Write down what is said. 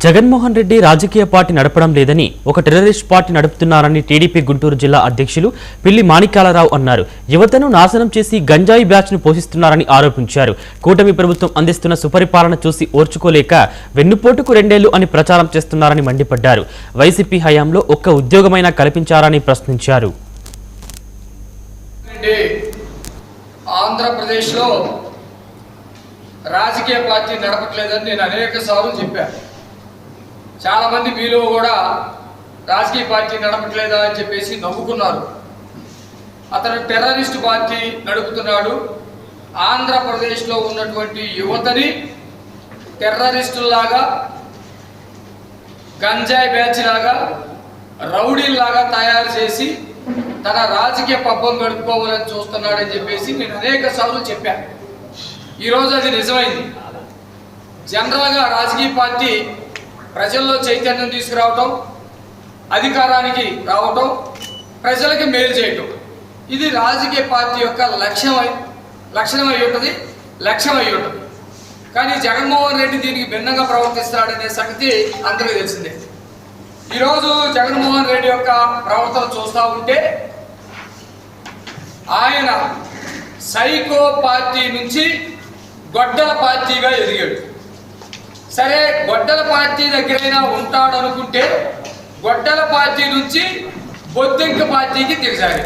జగన్మోహన్ రెడ్డి రాజకీయ పార్టీ నడపడం లేదని ఒక టెర్రరిస్ట్ పార్టీ నడుపుతున్నారని టీడీపీ గుంటూరు జిల్లా అధ్యక్షులు పిల్లి మాణిక్యాలరావు అన్నారు. యువతను నాశనం చేసి గంజాయి బ్యాచ్ ను పోషిస్తున్నారని ఆరోపించారు. కూటమి ప్రభుత్వం అందిస్తున్న సుపరిపాలన చూసి ఓర్చుకోలేక వెన్నుపోటుకు 2 ఏళ్లు అని ప్రచారం చేస్తున్నారని మండిపడ్డారు. వైసీపీ హయాంలో ఒక్క ఉద్యోగమైనా కల్పించారని ప్రశ్నించారు. ఆంధ్రప్రదేశ్లో రాజకీయ పార్టీ నడపట్లేదని నేను అనేక సార్లు చెప్పాను. చాలామంది మీలో కూడా రాజకీయ పార్టీ నడపట్లేదా అని చెప్పేసి నవ్వుకున్నారు. అతను టెర్రరిస్ట్ పార్టీ నడుపుతున్నాడు. ఆంధ్రప్రదేశ్లో ఉన్నటువంటి యువతని టెర్రరిస్టులాగా, గంజాయి బ్యాచ్ లాగా, రౌడీల్లాగా తయారు చేసి తన రాజకీయ పబ్బం గడుపుకోవాలని చూస్తున్నాడని చెప్పేసి నేను అనేక సార్లు చెప్పాను. ఈరోజు అది నిజమైంది. జనరల్గా రాజకీయ పార్టీ ప్రజల్లో చైతన్యం తీసుకురావటం, అధికారానికి రావటం, ప్రజలకి మేలు చేయటం, ఇది రాజకీయ పార్టీ యొక్క లక్షణం అయి ఉంటుంది. కానీ జగన్మోహన్ రెడ్డి దీనికి భిన్నంగా ప్రవర్తిస్తాడనే సంగతి అందరికీ తెలిసిందే. ఈరోజు జగన్మోహన్ రెడ్డి యొక్క ప్రవర్తన చూస్తూ ఉంటే ఆయన సైకో పార్టీ నుంచి గొడ్డల పార్టీగా ఎదిగాడు. సరే, గొడ్డల పార్టీ దగ్గరైనా ఉంటాడు అనుకుంటే గొడ్డల పార్టీ నుంచి బొద్దింక పార్టీకి దిగజారు.